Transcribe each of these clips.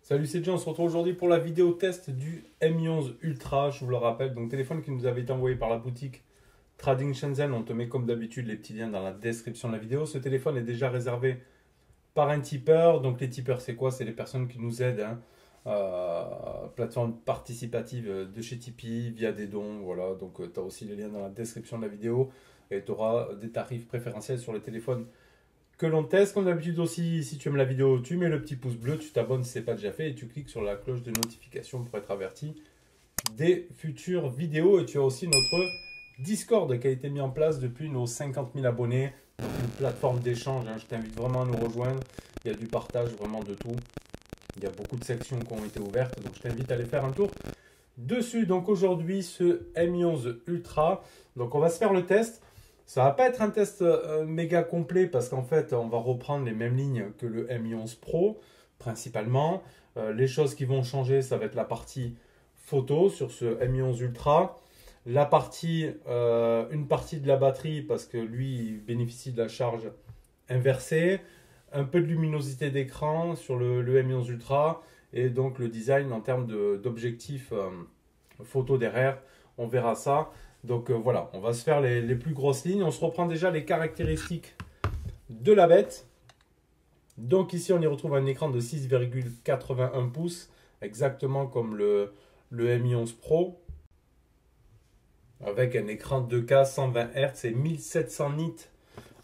Salut, c'est John, on se retrouve aujourd'hui pour la vidéo test du Mi 11 Ultra, je vous le rappelle, donc téléphone qui nous avait été envoyé par la boutique Trading Shenzhen. On te met comme d'habitude les petits liens dans la description de la vidéo. Ce téléphone est déjà réservé par un tipeur, donc les tipeurs c'est quoi? C'est les personnes qui nous aident, plateforme participative de chez Tipeee via des dons, voilà, donc tu as aussi les liens dans la description de la vidéo et tu auras des tarifs préférentiels sur les téléphones que l'on teste. Comme d'habitude aussi, si tu aimes la vidéo, tu mets le petit pouce bleu, tu t'abonnes si ce n'est pas déjà fait et tu cliques sur la cloche de notification pour être averti des futures vidéos. Et tu as aussi notre Discord qui a été mis en place depuis nos 50 000 abonnés. Donc une plateforme d'échange, je t'invite vraiment à nous rejoindre. Il y a du partage vraiment de tout. Il y a beaucoup de sections qui ont été ouvertes, donc je t'invite à aller faire un tour dessus. Donc aujourd'hui, ce Mi 11 Ultra, donc on va se faire le test. Ça va pas être un test méga complet parce qu'en fait, on va reprendre les mêmes lignes que le Mi 11 Pro, principalement. Les choses qui vont changer, ça va être la partie photo sur ce Mi 11 Ultra. La partie, une partie de la batterie parce que lui, il bénéficie de la charge inversée. Un peu de luminosité d'écran sur le Mi 11 Ultra. Et donc le design en termes d'objectif photo derrière, on verra ça. Donc voilà, on va se faire les plus grosses lignes. On se reprend déjà les caractéristiques de la bête. Donc ici, on y retrouve un écran de 6,81 pouces, exactement comme le Mi 11 Pro, avec un écran 2K 120 Hz et 1700 nits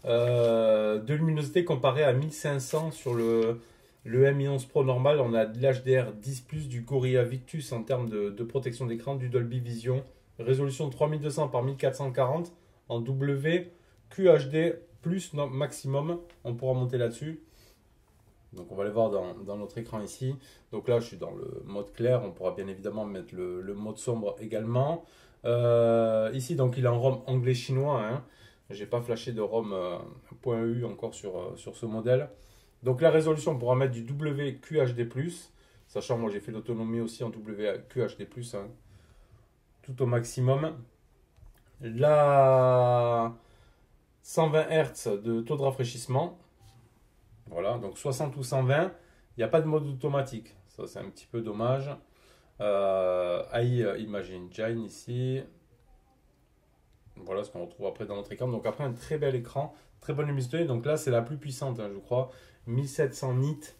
de luminosité comparé à 1500 sur le Mi 11 Pro normal. On a de l'HDR10+, du Gorilla Victus en termes de protection d'écran, du Dolby Vision. Résolution 3200 par 1440 en WQHD plus maximum. On pourra monter là-dessus. Donc on va aller voir dans notre écran ici. Donc là je suis dans le mode clair. On pourra bien évidemment mettre le mode sombre également. Ici donc il est en ROM anglais-chinois. J'ai pas flashé de ROM .eu encore sur ce modèle. Donc la résolution, on pourra mettre du WQHD+. Sachant moi j'ai fait l'autonomie aussi en WQHD+. Tout au maximum. La 120 Hz de taux de rafraîchissement. Voilà, donc 60 ou 120. Il n'y a pas de mode automatique. Ça, c'est un petit peu dommage. AI Image Engine ici. Voilà ce qu'on retrouve après dans notre écran. Donc après, un très bel écran. Très bonne luminosité. Donc là, c'est la plus puissante, je crois. 1700 nits.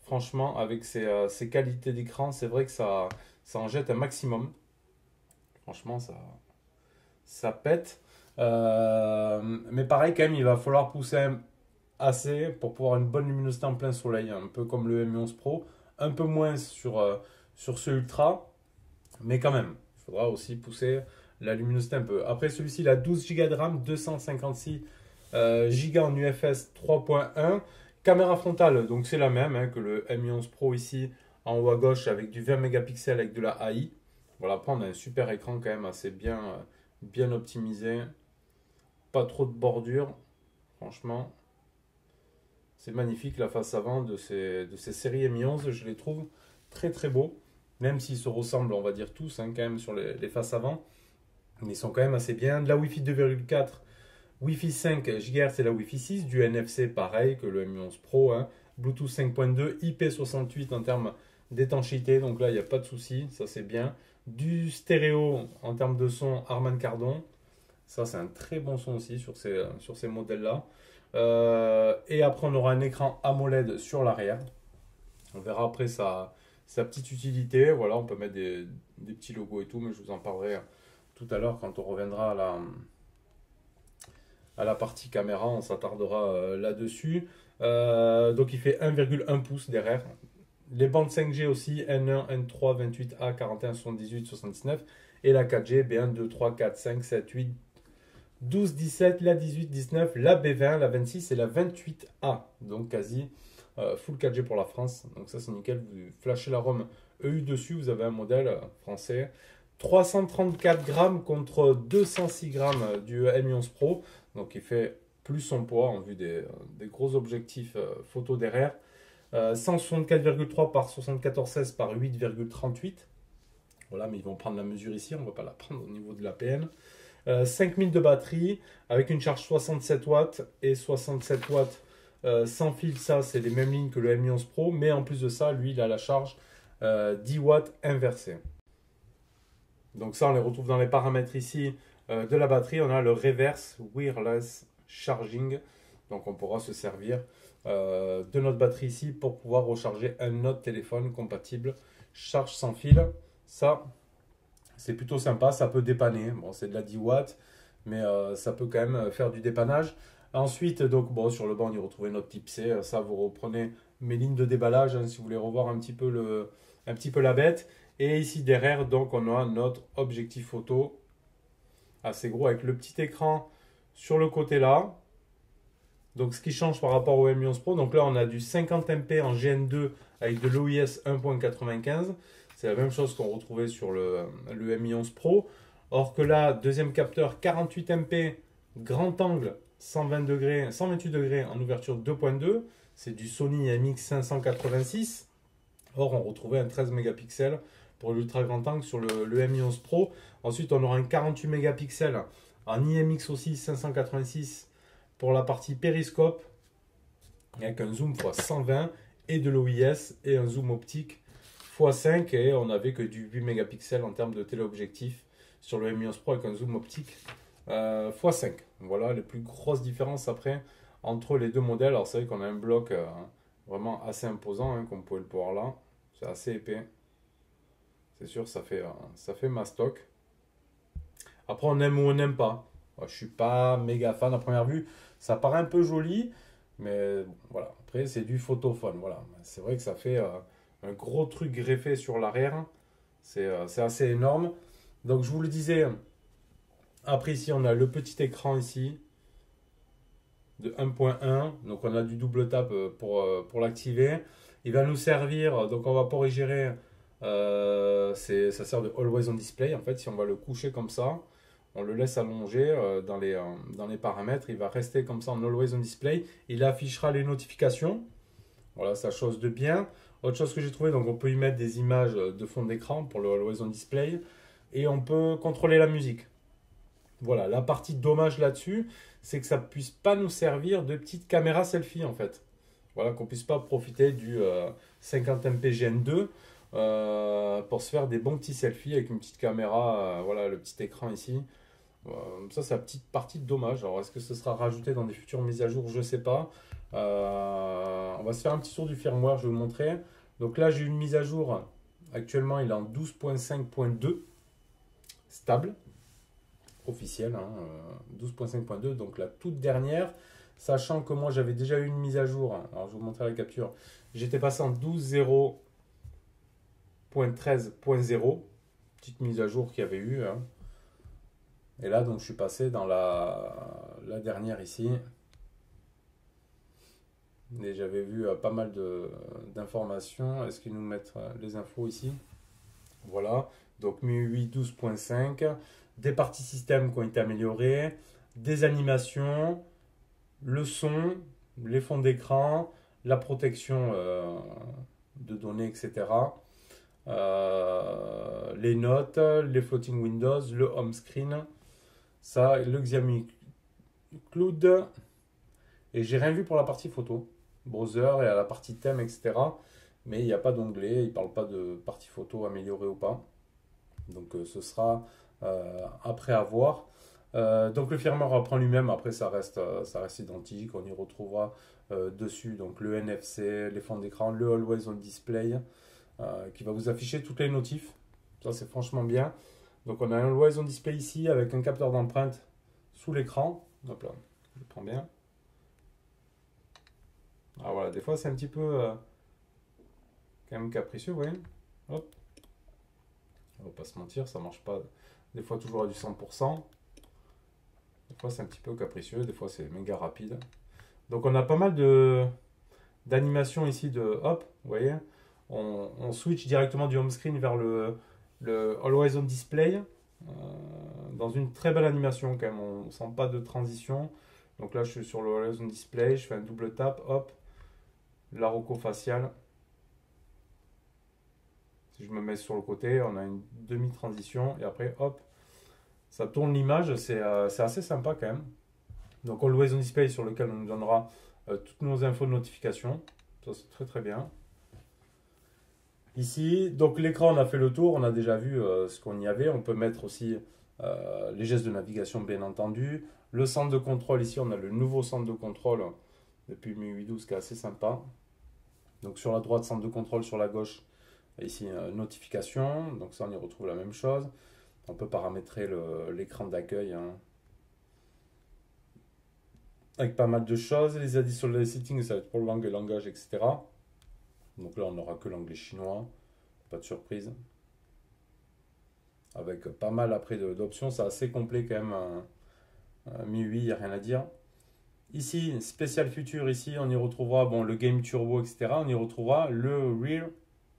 Franchement, avec ces qualités d'écran, c'est vrai que ça en jette un maximum. Franchement, ça pète. Mais pareil, quand même, il va falloir pousser assez pour pouvoir une bonne luminosité en plein soleil. Un peu comme le Mi 11 Pro. Un peu moins sur ce Ultra. Mais quand même, il faudra aussi pousser la luminosité un peu. Après, celui-ci, il a 12 Go de RAM, 256 Go en UFS 3.1. Caméra frontale, donc c'est la même que le Mi 11 Pro ici, en haut à gauche, avec du 20 mégapixels avec de la AI. Voilà, après on a un super écran quand même assez bien optimisé. Pas trop de bordure. Franchement, c'est magnifique la face avant de ces séries Mi 11. Je les trouve très très beaux. Même s'ils se ressemblent, on va dire tous, quand même sur les faces avant. Mais ils sont quand même assez bien. De la Wi-Fi 2,4, Wi-Fi 5 GHz et la Wi-Fi 6. Du NFC pareil que le Mi 11 Pro. Bluetooth 5.2, IP68 en termes d'étanchéité. Donc là, il n'y a pas de souci. Ça, c'est bien. Du stéréo en termes de son Harman Kardon. Ça, c'est un très bon son aussi sur ces modèles-là. Et après, on aura un écran AMOLED sur l'arrière. On verra après sa petite utilité. Voilà, on peut mettre des petits logos et tout, mais je vous en parlerai tout à l'heure quand on reviendra à la partie caméra. On s'attardera là-dessus. Donc, il fait 1,1 pouce derrière. Les bandes 5G aussi, N1, N3, 28A, 41, 78, 79. Et la 4G, B1, 2, 3, 4, 5, 7, 8, 12, 17, la 18, 19, la B20, la 26 et la 28A. Donc quasi full 4G pour la France. Donc ça c'est nickel. Vous flashez la ROM EU dessus, vous avez un modèle français. 334 grammes contre 206 grammes du Mi 11 Pro. Donc il fait plus son poids en vue des gros objectifs photo derrière. 164,3 par 74,16 par 8,38. Voilà, mais ils vont prendre la mesure ici, on ne va pas la prendre au niveau de la PN. 5000 de batterie avec une charge 67 watts et 67 watts sans fil. Ça, c'est les mêmes lignes que le Mi 11 Pro, mais en plus de ça, lui, il a la charge 10 watts inversée. Donc ça, on les retrouve dans les paramètres ici de la batterie. On a le reverse wireless charging. Donc on pourra se servir de notre batterie ici pour pouvoir recharger un autre téléphone compatible charge sans fil. Ça, c'est plutôt sympa. Ça peut dépanner. Bon, c'est de la 10 watts, mais ça peut quand même faire du dépannage. Ensuite, donc, bon, sur le banc, on y retrouve notre type C. Ça, vous reprenez mes lignes de déballage hein, si vous voulez revoir un petit peu la bête. Et ici derrière, donc, on a notre objectif photo assez gros avec le petit écran sur le côté là. Donc, ce qui change par rapport au Mi 11 Pro. Donc là, on a du 50 MP en GN2 avec de l'OIS 1.95. C'est la même chose qu'on retrouvait sur le Mi 11 Pro. Or que là, deuxième capteur 48 MP, grand angle, 120 degrés, 128 degrés en ouverture 2.2. C'est du Sony MX586. Or, on retrouvait un 13 mégapixels pour l'ultra grand angle sur le Mi 11 Pro. Ensuite, on aura un 48 mégapixels en IMX aussi 586 pour la partie périscope avec un zoom x 120 et de l'OIS et un zoom optique x 5 et on n'avait que du 8 mégapixels en termes de téléobjectif sur le Mi 11 Pro avec un zoom optique x 5. Voilà les plus grosses différences après entre les deux modèles. Alors c'est vrai qu'on a un bloc vraiment assez imposant hein, comme vous pouvez le voir là. C'est assez épais. C'est sûr, ça fait mastoc. Après, on aime ou on n'aime pas. Je ne suis pas méga fan à première vue. Ça paraît un peu joli, mais bon, voilà. Après, c'est du photophone. Voilà. C'est vrai que ça fait un gros truc greffé sur l'arrière. C'est assez énorme. Donc, je vous le disais, après ici, on a le petit écran ici de 1.1. Donc, on a du double tap pour l'activer. Il va nous servir, donc on va pas gérer. Ça sert de Always on Display. En fait, si on va le coucher comme ça, on le laisse allonger dans les paramètres. Il va rester comme ça en Always on Display. Il affichera les notifications. Voilà, ça chose de bien. Autre chose que j'ai trouvé, donc on peut y mettre des images de fond d'écran pour le Always on Display. Et on peut contrôler la musique. Voilà, la partie dommage là-dessus, c'est que ça ne puisse pas nous servir de petite caméra selfie en fait. Voilà, qu'on ne puisse pas profiter du 50 MP GN2 pour se faire des bons petits selfies avec une petite caméra, voilà le petit écran ici. Ça c'est la petite partie de dommage. Alors est-ce que ce sera rajouté dans des futures mises à jour? Je ne sais pas. On va se faire un petit tour du firmware, je vais vous montrer. Donc là j'ai une mise à jour. Actuellement il est en 12.5.2 stable, officiel, hein, 12.5.2, donc la toute dernière. Sachant que moi j'avais déjà eu une mise à jour. Alors je vais vous montrer la capture. J'étais passé en 12.0.13.0, petite mise à jour qu'il y avait eu. Hein. Et là, donc, je suis passé dans la dernière ici. Et j'avais vu pas mal d'informations. Est-ce qu'ils nous mettent les infos ici? Voilà. Donc, MIUI 12.5. Des parties système qui ont été améliorées. Des animations. Le son. Les fonds d'écran. La protection de données, etc. Les notes, les floating windows, le home screen, ça, le Xiaomi Cloud. Et j'ai rien vu pour la partie photo, browser et à la partie thème, etc. Mais il n'y a pas d'onglet, il ne parle pas de partie photo améliorée ou pas. Donc ce sera après à voir. Donc le firmware reprend lui-même, après ça reste identique, on y retrouvera dessus donc le NFC, les fonds d'écran, le Always on Display qui va vous afficher toutes les notifs. Ça c'est franchement bien. Donc on a un Always on Display ici avec un capteur d'empreinte sous l'écran. Hop là, je le prends bien. Ah voilà, des fois c'est un petit peu quand même capricieux, vous voyez. Hop. On va pas se mentir, ça marche pas des fois toujours à du 100%. Des fois c'est un petit peu capricieux, des fois c'est méga rapide. Donc on a pas mal d'animations ici de hop, vous voyez. On switch directement du home screen vers le Always on Display dans une très belle animation quand même. On ne sent pas de transition. Donc là je suis sur le Always on Display, je fais un double tap, hop, la roco faciale. Si je me mets sur le côté, on a une demi-transition et après hop, Ça tourne l'image, c'est assez sympa quand même. Donc Always on Display sur lequel on nous donnera toutes nos infos de notification. Ça c'est très très bien. Ici, donc l'écran on a fait le tour, on a déjà vu ce qu'on y avait. On peut mettre aussi les gestes de navigation bien entendu. Le centre de contrôle, ici on a le nouveau centre de contrôle depuis MIUI 12 qui est assez sympa. Donc sur la droite centre de contrôle, sur la gauche ici notification. Donc ça on y retrouve la même chose. On peut paramétrer l'écran d'accueil hein, avec pas mal de choses. Les additional settings, ça va être pour le langage, etc. Donc là, on n'aura que l'anglais chinois. Pas de surprise. Avec pas mal après d'options. C'est assez complet quand même. MIUI, il n'y a rien à dire. Ici, spécial future, ici, on y retrouvera bon, le Game Turbo, etc. On y retrouvera le Rear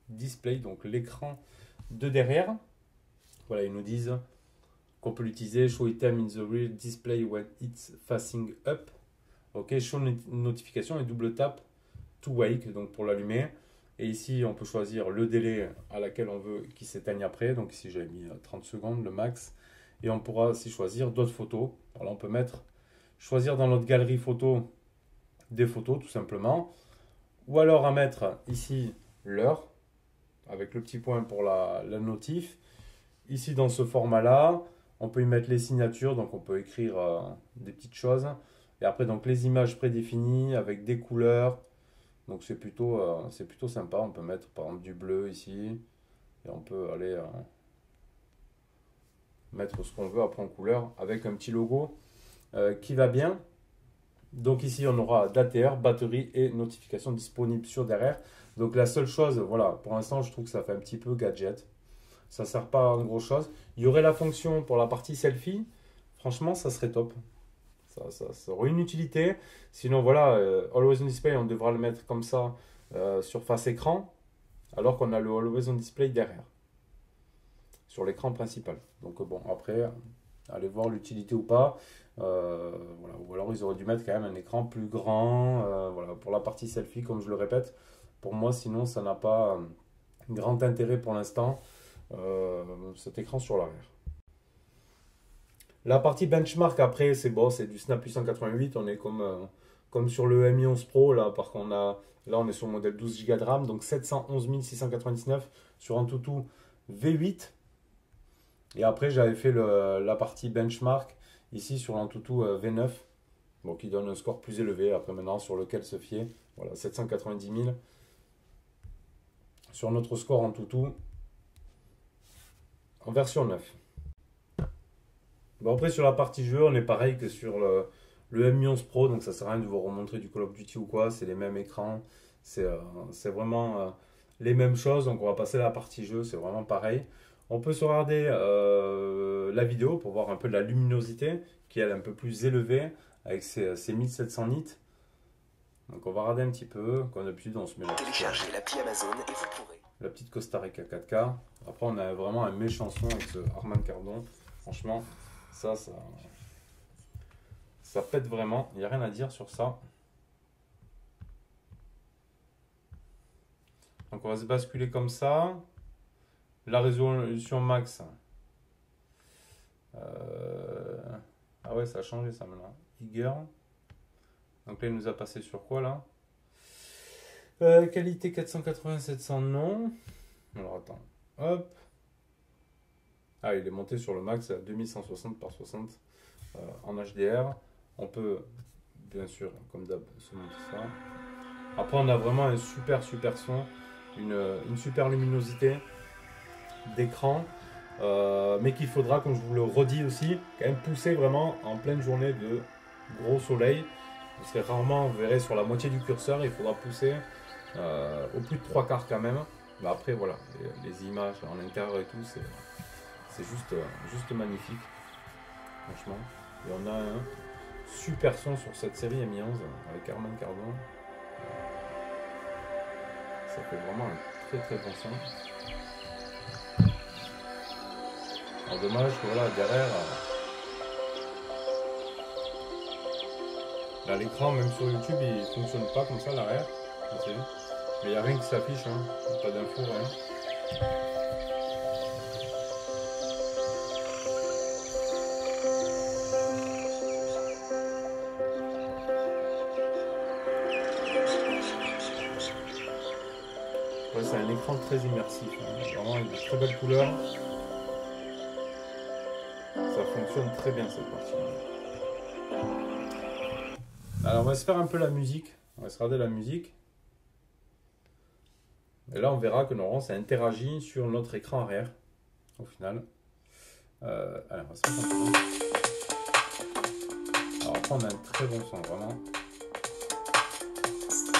Display, donc l'écran de derrière. Voilà, ils nous disent qu'on peut l'utiliser. Show item in the rear display when it's facing up. Ok, show notification et double tap to wake, donc pour l'allumer. Et ici, on peut choisir le délai à laquelle on veut qu'il s'éteigne après. Donc ici, j'avais mis 30 secondes, le max. Et on pourra aussi choisir d'autres photos. Alors, on peut choisir dans notre galerie photo des photos, tout simplement. Ou alors à mettre ici l'heure, avec le petit point pour la notif. Ici, dans ce format-là, on peut y mettre les signatures, donc on peut écrire des petites choses. Et après, donc les images prédéfinies avec des couleurs. Donc c'est plutôt sympa. On peut mettre par exemple du bleu ici. Et on peut aller mettre ce qu'on veut après en couleur avec un petit logo qui va bien. Donc ici, on aura date et heure, batterie et notification disponible sur derrière. Donc la seule chose, voilà, pour l'instant, je trouve que ça fait un petit peu gadget. Ça ne sert pas à grand chose. Il y aurait la fonction pour la partie selfie. Franchement, ça serait top. Ça aurait une utilité. Sinon, voilà, Always on Display, on devra le mettre comme ça sur face écran, alors qu'on a le Always on Display derrière, sur l'écran principal. Donc bon, après, allez voir l'utilité ou pas. Voilà. Ou alors, ils auraient dû mettre quand même un écran plus grand. Voilà, pour la partie selfie, comme je le répète. Pour moi, sinon, ça n'a pas grand intérêt pour l'instant. Cet écran sur l'arrière. La partie benchmark après c'est bon, c'est du Snap 888, on est comme sur le Mi 11 Pro là, par contre là on est sur le modèle 12 Go de RAM, donc 711 699 sur Antutu V8. Et après j'avais fait la partie benchmark ici sur l'Antutu V9, bon, qui donne un score plus élevé après maintenant sur lequel se fier. Voilà, 790 000 sur notre score Antutu en version 9. Bon, après, sur la partie jeu, on est pareil que sur le Mi 11 Pro, donc ça sert à rien de vous remontrer du Call of Duty ou quoi, c'est les mêmes écrans, c'est vraiment les mêmes choses, donc on va passer à la partie jeu, c'est vraiment pareil. On peut se regarder la vidéo pour voir un peu de la luminosité, qui est un peu plus élevée, avec ses 1700 nits. Donc on va regarder un petit peu, comme d'habitude on se met téléchargez l'appli Amazon et vous pourrez. La petite Costa Rica 4K. Après on a vraiment un méchant son avec ce Harman Kardon, franchement. Ça pète vraiment, il n'y a rien à dire sur ça. Donc on va se basculer comme ça. La résolution max. Ah ouais, ça a changé ça maintenant. Higger. Donc là il nous a passé sur quoi là? Qualité 480-700 non. Alors attends. Hop. Ah, il est monté sur le max à 2160 par 60 en HDR. On peut, bien sûr, comme d'hab, se monter ça. Après, on a vraiment un super son, une super luminosité d'écran, mais qu'il faudra, comme je vous le redis aussi, quand même pousser vraiment en pleine journée de gros soleil. Vous serez rarement, vous verrez, sur la moitié du curseur, il faudra pousser au plus de 3/4 quand même. Mais après, voilà, les images en intérieur et tout, c'est juste magnifique, franchement. Et on a un super son sur cette série Mi 11 avec Harman Kardon. Ça fait vraiment un très bon son. Alors dommage que voilà, derrière, là l'écran, même sur YouTube, il fonctionne pas comme ça l'arrière. Mais il n'y a rien qui s'affiche, hein. Pas d'infos, rien. c'est un écran très immersif. Hein. Vraiment, avec de très belles couleurs. Ça fonctionne très bien cette partie-là. Alors, on va se faire un peu la musique. On va se regarder la musique. Et là, on verra que normalement, ça interagit sur notre écran arrière, au final. Allez, on va se mettre un peu. Alors après, on a un très bon son, vraiment.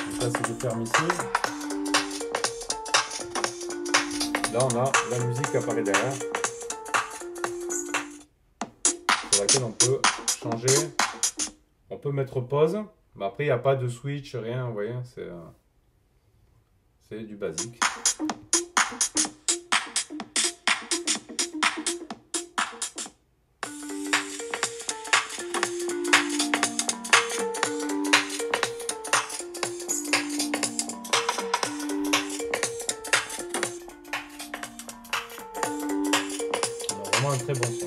Donc ça, c'est de permissive. Là, on a la musique qui apparaît derrière, sur laquelle on peut changer. On peut mettre pause, mais après, il n'y a pas de switch, rien, vous voyez, c'est du basique. On a vraiment un très bon son.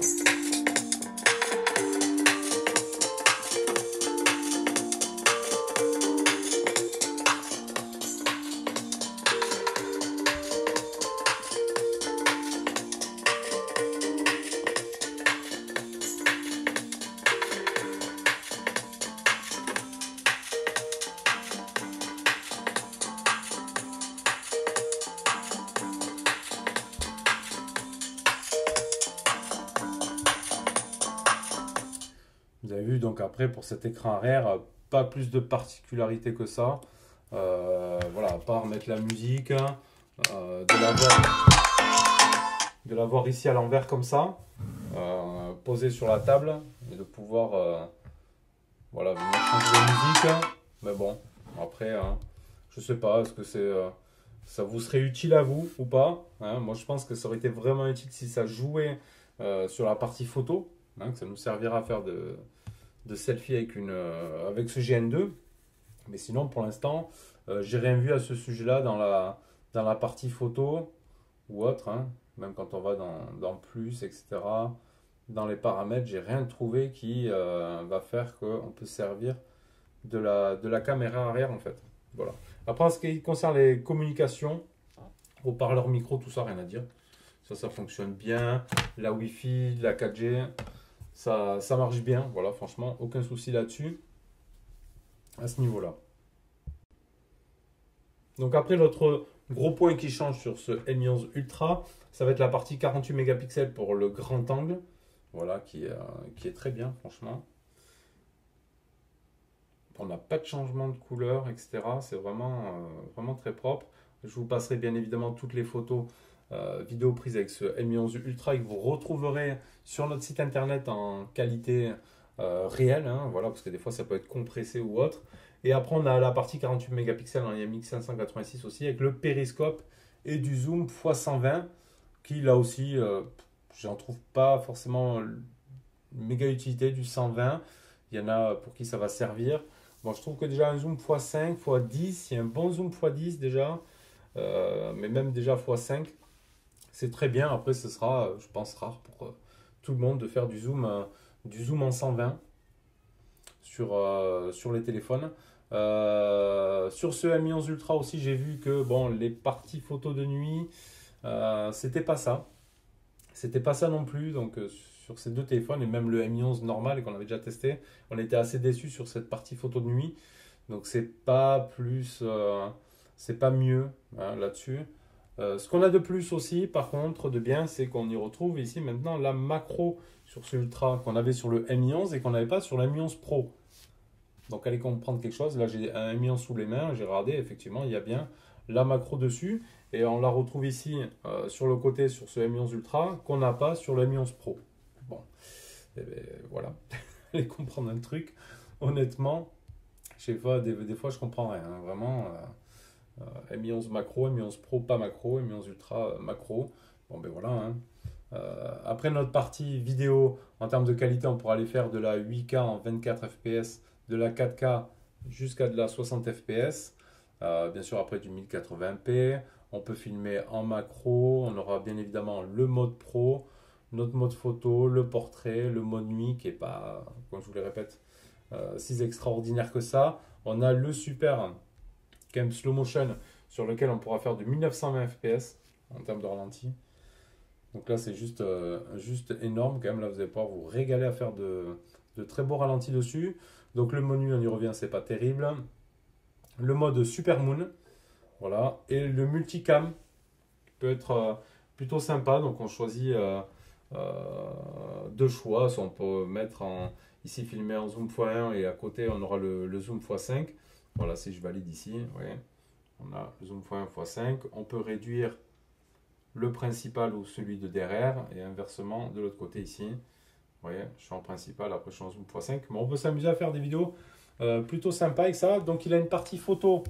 Vous avez vu, donc après, pour cet écran arrière, pas plus de particularité que ça. Voilà, à part mettre la musique, de l'avoir ici à l'envers comme ça, posé sur la table, et de pouvoir voilà, venir changer de musique. Mais bon, après, hein, je sais pas, est-ce que ça vous serait utile à vous ou pas, hein? Moi, je pense que ça aurait été vraiment utile si ça jouait sur la partie photo, hein, que ça nous servira à faire de selfie avec ce GN2. Mais sinon, pour l'instant, j'ai rien vu à ce sujet-là dans la partie photo ou autre, hein. Même quand on va dans plus, etc. Dans les paramètres, j'ai rien trouvé qui va faire qu'on peut servir de la caméra arrière en fait. Voilà. Après, en ce qui concerne les communications, haut-parleur, micro, tout ça, rien à dire. Ça fonctionne bien. La Wi-Fi, la 4G, ça marche bien. Voilà, franchement, aucun souci là-dessus, à ce niveau-là. Donc après, l'autre gros point qui change sur ce M11 Ultra, ça va être la partie 48 mégapixels pour le grand angle. Voilà, qui est très bien, franchement. On n'a pas de changement de couleur, etc. C'est vraiment très propre. Je vous passerai bien évidemment toutes les photos vidéo prises avec ce M11 Ultra et que vous retrouverez sur notre site internet en qualité réelle, hein, voilà, parce que des fois ça peut être compressé ou autre. Et après on a la partie 48 mégapixels en IMX 586 aussi avec le périscope et du zoom x120 qui là aussi j'en trouve pas forcément méga utilité du 120. Il y en a pour qui ça va servir. Bon, je trouve que déjà un zoom x5, x10, il y a un bon zoom x10 déjà, mais même déjà x5, c'est très bien. Après, ce sera, je pense, rare pour tout le monde de faire du zoom en 120 sur les téléphones. Sur ce Mi 11 Ultra aussi, j'ai vu que bon, les parties photos de nuit, c'était pas ça. C'était pas ça non plus. Donc, sur ces deux téléphones et même le Mi 11 normal qu'on avait déjà testé, on était assez déçus sur cette partie photo de nuit. Donc, c'est pas mieux, hein, là-dessus. Ce qu'on a de plus aussi, par contre, de bien, c'est qu'on y retrouve ici maintenant la macro sur ce Ultra qu'on avait sur le Mi 11 et qu'on n'avait pas sur le Mi 11 Pro. Donc allez comprendre quelque chose. Là, j'ai un Mi 11 sous les mains, j'ai regardé, effectivement, il y a bien la macro dessus. Et on la retrouve ici sur le côté sur ce Mi 11 Ultra qu'on n'a pas sur le Mi 11 Pro. Bon, et ben, voilà. Allez comprendre un truc. Honnêtement, je sais pas, des fois, je comprends rien, hein, vraiment. Mi 11 macro, Mi 11 Pro pas macro, Mi 11 Ultra macro. Bon ben voilà, hein. Après notre partie vidéo, en termes de qualité, on pourra aller faire de la 8K en 24 fps, de la 4K jusqu'à de la 60 fps. Bien sûr après du 1080p. On peut filmer en macro. On aura bien évidemment le mode pro, notre mode photo, le portrait, le mode nuit qui n'est pas, comme je vous le répète, si extraordinaire que ça. On a le super quand même slow motion sur lequel on pourra faire du 1920 fps en termes de ralenti. Donc là, c'est juste énorme quand même. Là, vous allez pouvoir vous régaler à faire de très beaux ralentis dessus. Donc le menu, on y revient, c'est pas terrible. Le mode Super Moon, voilà. Et le multicam, qui peut être plutôt sympa. Donc on choisit deux choix. Soit on peut mettre ici filmer en zoom x1 et à côté on aura le zoom x5. Voilà, si je valide ici, ouais. On a le zoom x1 x5. On peut réduire le principal ou celui de derrière et inversement de l'autre côté ici. Vous voyez, je suis en principal, après je suis en zoom x5. Mais on peut s'amuser à faire des vidéos plutôt sympas avec ça. Donc il a une partie photo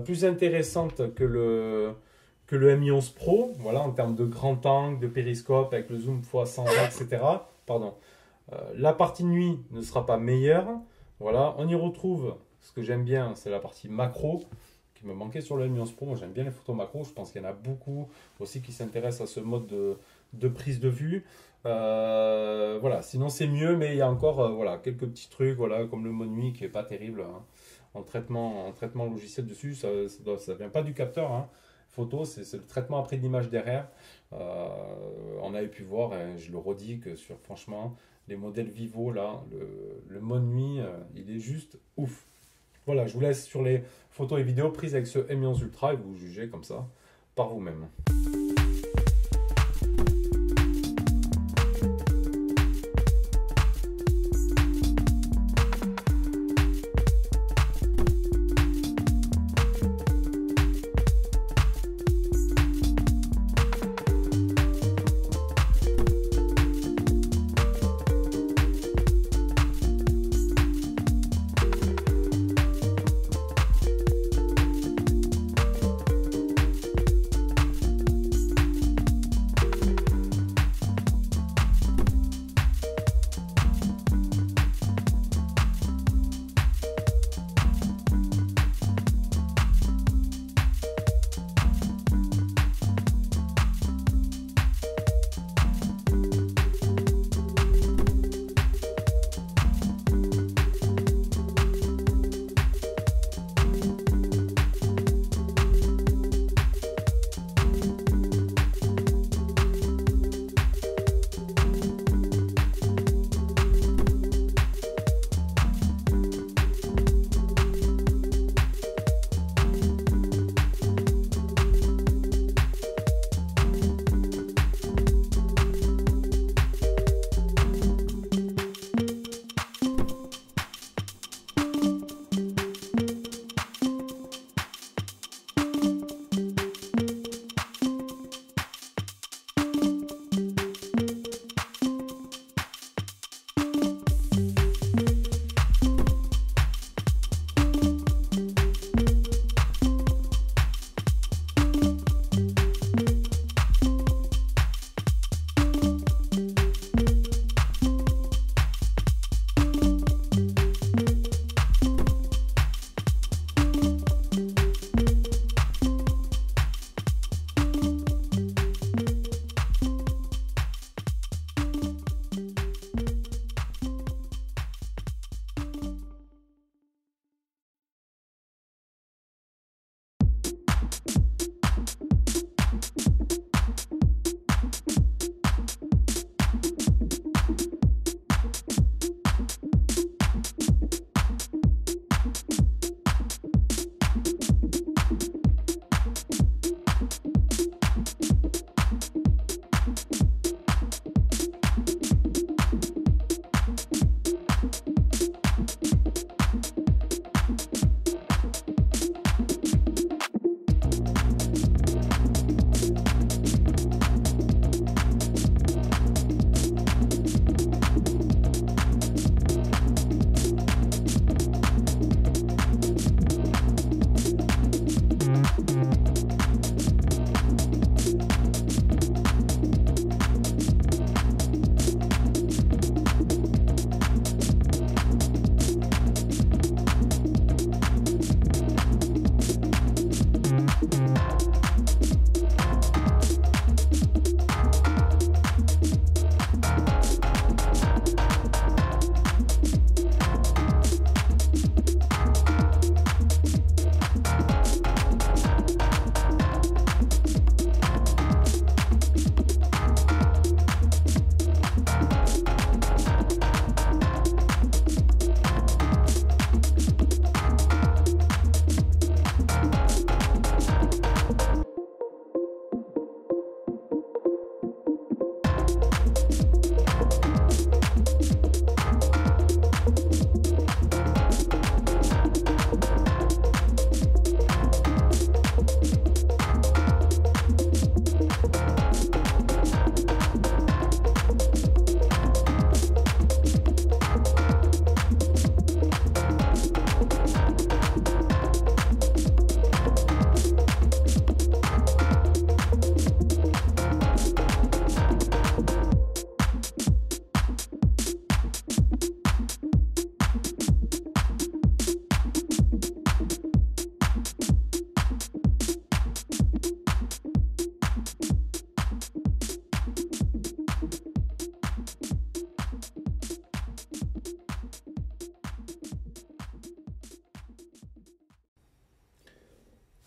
plus intéressante que le Mi11 Pro. Voilà, en termes de grand angle, de périscope avec le zoom x120, etc. Pardon. La partie nuit ne sera pas meilleure. Voilà, on y retrouve, ce que j'aime bien, c'est la partie macro qui me manquait sur le Mi11 Pro. Moi, j'aime bien les photos macro. Je pense qu'il y en a beaucoup aussi qui s'intéressent à ce mode de prise de vue. Voilà, sinon c'est mieux, mais il y a encore voilà, quelques petits trucs, voilà, comme le mode nuit qui est pas terrible hein, en traitement logiciel dessus. Ça vient pas du capteur. Hein. Photo, c'est le traitement après de l'image derrière. On avait pu voir, et je le redis, que sur franchement les modèles Vivo là, le mode nuit, il est juste ouf. Voilà, je vous laisse sur les photos et vidéos prises avec ce Mi11 Ultra et vous jugez comme ça par vous-même.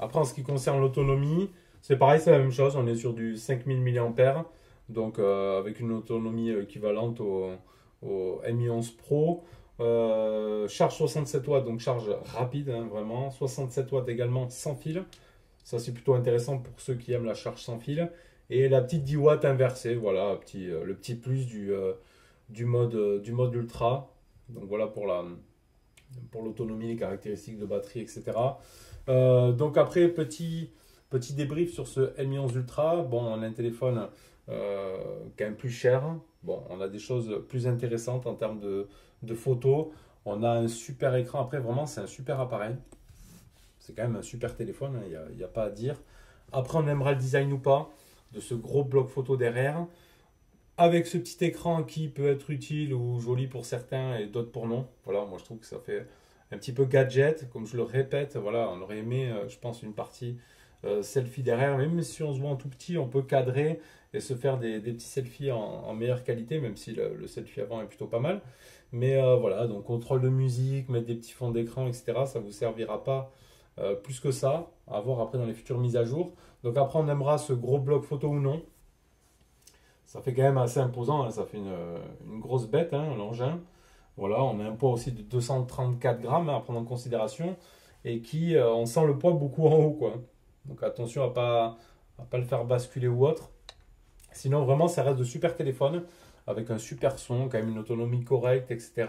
Après, en ce qui concerne l'autonomie, c'est pareil, c'est la même chose. On est sur du 5000 mAh, donc avec une autonomie équivalente au Mi 11 Pro. Charge 67 watts, donc charge rapide, hein, vraiment. 67 watts également sans fil. Ça, c'est plutôt intéressant pour ceux qui aiment la charge sans fil. Et la petite 10 watts inversée, voilà, le petit plus du mode ultra. Donc voilà pour l'autonomie, les caractéristiques de batterie, etc. Donc après, petit débrief sur ce Mi 11 Ultra. Bon, on a un téléphone quand même plus cher. Bon, on a des choses plus intéressantes en termes de photos. On a un super écran. Après, vraiment, c'est un super appareil. C'est quand même un super téléphone, il n'y a pas à dire. Après, on aimera le design ou pas de ce gros bloc photo derrière. Avec ce petit écran qui peut être utile ou joli pour certains et d'autres pour non. Voilà, moi je trouve que ça fait un petit peu gadget. Comme je le répète, voilà, on aurait aimé, je pense, une partie selfie derrière. Même si on se voit en tout petit, on peut cadrer et se faire des petits selfies en meilleure qualité, même si le selfie avant est plutôt pas mal. Mais voilà, donc contrôle de musique, mettre des petits fonds d'écran, etc. Ça ne vous servira pas plus que ça. À voir après dans les futures mises à jour. Donc après, on aimera ce gros bloc photo ou non. Ça fait quand même assez imposant, hein. Ça fait une grosse bête, hein, l'engin. Voilà, on a un poids aussi de 234 grammes hein, à prendre en considération et qui, on sent le poids beaucoup en haut, quoi. Donc attention à pas le faire basculer ou autre. Sinon, vraiment, ça reste de super téléphones avec un super son, quand même une autonomie correcte, etc.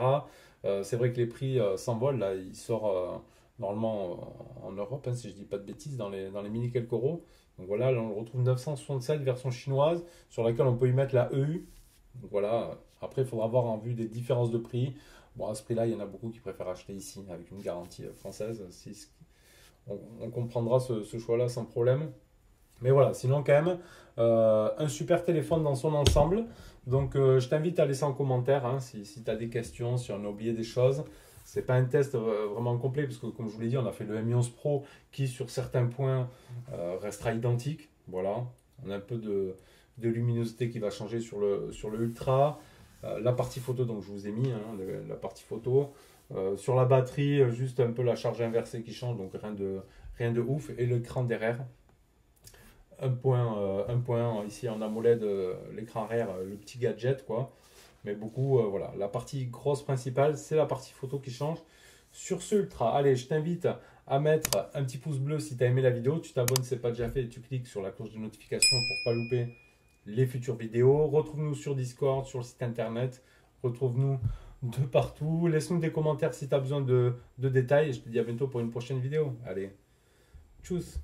C'est vrai que les prix s'envolent, là, il sort normalement en Europe, hein, si je dis pas de bêtises, dans les mini quelques euros. Donc voilà, là on le retrouve 967 version chinoise sur laquelle on peut y mettre la EU. Donc voilà, après il faudra voir en vue des différences de prix. Bon, à ce prix-là, il y en a beaucoup qui préfèrent acheter ici avec une garantie française. On comprendra ce choix-là sans problème. Mais voilà, sinon quand même, un super téléphone dans son ensemble. Donc je t'invite à laisser en commentaire hein, si tu as des questions, si on a oublié des choses. C'est pas un test vraiment complet parce que comme je vous l'ai dit, on a fait le Mi 11 Pro qui sur certains points restera identique. Voilà, on a un peu de luminosité qui va changer sur le Ultra. La partie photo, donc je vous ai mis hein, la partie photo. Sur la batterie, juste un peu la charge inversée qui change, donc rien de ouf. Et l'écran derrière. Un point ici en AMOLED, l'écran arrière, le petit gadget quoi. Mais beaucoup, voilà. La partie grosse principale, c'est la partie photo qui change sur ce Ultra. Allez, je t'invite à mettre un petit pouce bleu si tu as aimé la vidéo. Tu t'abonnes si ce n'est pas déjà fait et tu cliques sur la cloche de notification pour ne pas louper les futures vidéos. Retrouve-nous sur Discord, sur le site internet. Retrouve-nous de partout. Laisse-nous des commentaires si tu as besoin de détails. Et je te dis à bientôt pour une prochaine vidéo. Allez, tchuss!